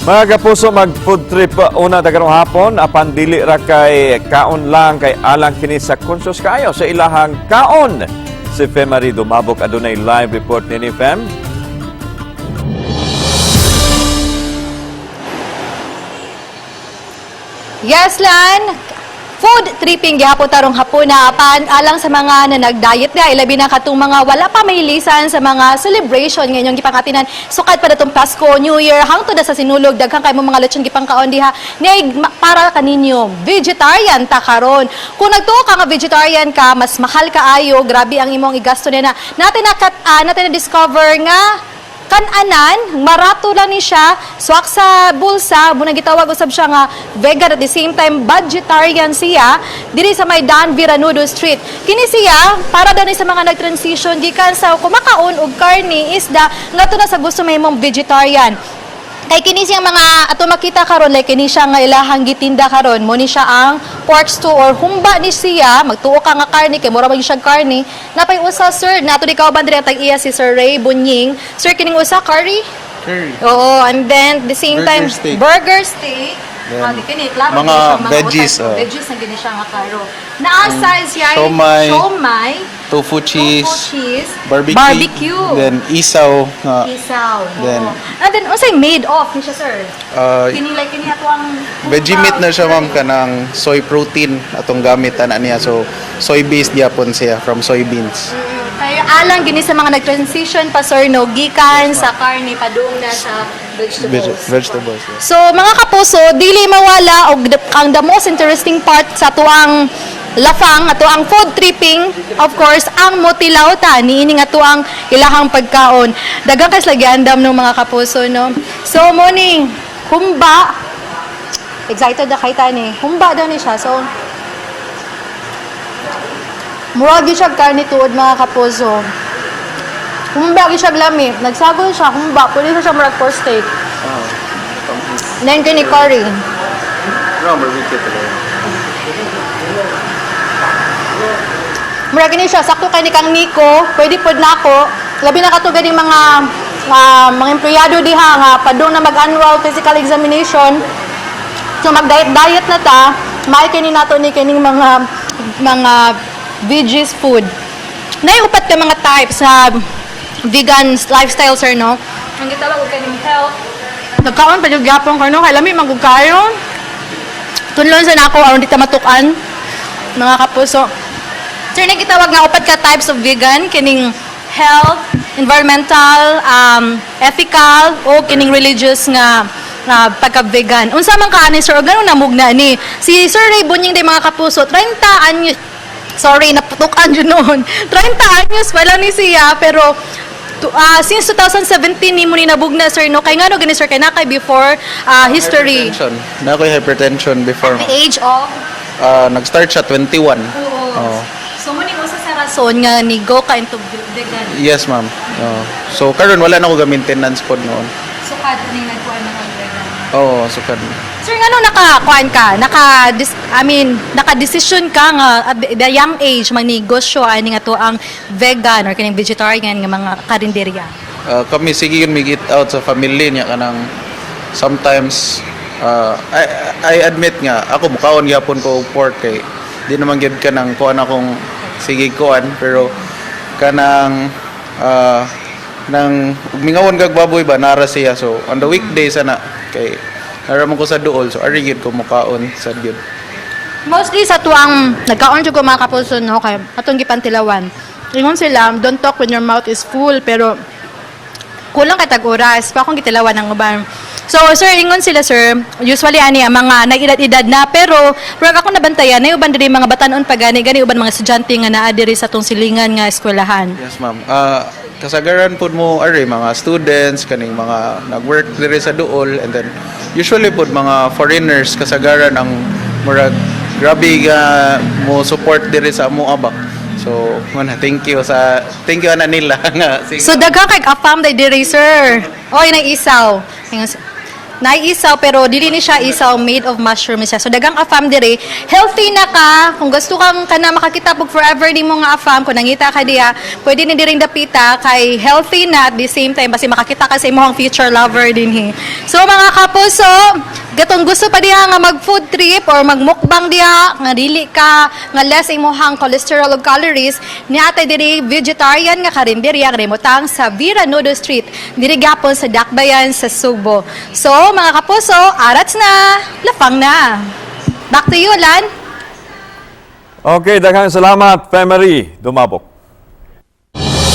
Mga kapuso, mag-food trip una dagarong hapon, apan dili ra kay kaon lang kay alang kini sa konsyos kayo sa ilahang kaon. Si Femari dumabok adunay live report ni Fem. Yes, Lan. Food tripping gihapon tarong hapuna apan alang sa mga na nag-diet na ilabi na katong mga wala pa may lisan sa mga celebration ngayong gipangatinan sukad pa datong Pasko, New Year hangtod na sa sinulog daghang kay mo mga lechon gipangkaon diha ni para kaninyo vegetarian ta karon. Kung nagtuo ka nga vegetarian ka mas mahal kaayo, grabe ang imong igasto na natin na discover nga kananan, marato lang ni siya, swak sa bulsa, muna gitawag usab siya nga vegan at the same time vegetarian siya, diri sa may Dan Viranudo Street. Kini siya, para daw ni sa mga nag-transition, gikan sa kumakaon og karne, isda, nga to na sa gusto may mong vegetarian. Kay kini siyang mga ato makita karon like kini siya nga ilahang gitinda karon mo ni siya ang pork stew or humba ni siya magtuo ka nga karne kay mura man siya karne napay usa sir nato di kauban diri tag iya si Sir Ray Bunying sir kining usa curry oo and then the same time burger steak kini klaro mga veggies veggies na gini siya nga karo naa size yay siomai tofu cheese, barbecue, then isaw, then and then unsay made of ni siya sir? Kini like kini ato ang veggie meat na siya ma'am kanang soy protein atong gamit ana niya so soy based gyapon siya from soybeans. Kaya alang gini sa mga nag-transition pa sir no gikan sa karne padung na sa vegetables. Yeah. So mga kapuso dili mawala og ang the most interesting part sa tuang lafang ato ang food tripping of course ang motilaw ta niini nga tuang ilahang pagkaon daghang kas lagiandam ng mga kapuso no so mo ni humba excited na kay tani humba daw ni siya so murag siya karni tuod mga kapuso humba gi siya lami nagsagol siya humba pwede siya murag for steak then kini curry mura gini siya, sakto kay ni kang Nico, pwede pod na ako. Labi na kato ganing mga empleyado diha nga padung na mag-annual physical examination. So mag-diet na ta, may kini nato ni kining mga veggies food. Naiupat ka mga types sa vegan lifestyle sir no. Ang gitawag og kining health. Nagkaon pa jud gyapon ko no, kay lami man gud kayo. Tunlon sa nako aron di ta matukan. Mga kapuso. Sir, nagitawag nga upat ka types of vegan, kining health, environmental, ethical, o kining religious nga pagka-vegan. Unsa man ka ani sir, o ganun namugna ni. Si Sir Ray Bunying day mga kapuso, 30 anyos, sorry, naputukan yun noon. 30 anyos wala ni siya, pero since 2017 ni mo ni nabugna sir no kay ngano gani sir kay nakay before history. Na ko hypertension before. At the age of nag-start siya 21. Oo. So mo ni usa sa rason nga ni go ka into vegan. Yes, ma'am. So karon wala na ko ga maintenance pod noon. Sukad ni nagkuan ng vegan. Oo, sukad. Sir ngano nakakuan ka? Naka-decision ka nga at the young age magnegosyo ani nga to ang vegan or kining vegetarian nga mga karinderya. Kami sige yun mig-eat out sa family niya kanang sometimes I admit nga ako mukaon gyapon ko og pork kay di naman gyud kanang kuan akong sige kuan pero kanang nang mingawon kag baboy ba nara siya so on the weekdays ana kay nara man ko sa duol so ari gyud ko mukaon sa gyud. Mostly sa tuang nagkaon jud ko mga kapuso no kay atong gipantilawan. Ingon sila don't talk when your mouth is full pero kulang kay tag oras pa akong gitilawan ng uban. So sir ingon sila sir usually ani mga nag-edad na pero pag ako nabantayan nay uban diri mga batanon pa gani uban mga estudyante nga naa diri sa tong silingan nga eskwelahan. Yes ma'am. Kasagaran pud mo ari mga students kaning mga nag-work diri sa duol and then usually pud mga foreigners kasagaran ang murag grabe nga mo support diri sa amo abak. So, thank you ana nila nga. So daghang kay afam day diri sir. Oy na isaw. naiisaw pero dili ni siya isaw made of mushroom siya. So dagang afam dire, healthy na ka. Kung gusto kang kana makakita pag forever ni mo nga afam, kung nangita ka diya, pwede ni diring dapita kay healthy na at the same time basi makakita ka sa imong future lover dinhi. So mga kapuso, gatong gusto pa diha nga mag food trip or magmukbang diha nga dili ka nga less imong cholesterol ug calories, niatay diri vegetarian nga karinderya nga remotang sa Vira Nudo Street diri gapon sa Dakbayan sa Subo. So mga kapuso, arats na, lapang na. Back to you, Lan. Okay, daghang salamat, Femery Dumabok.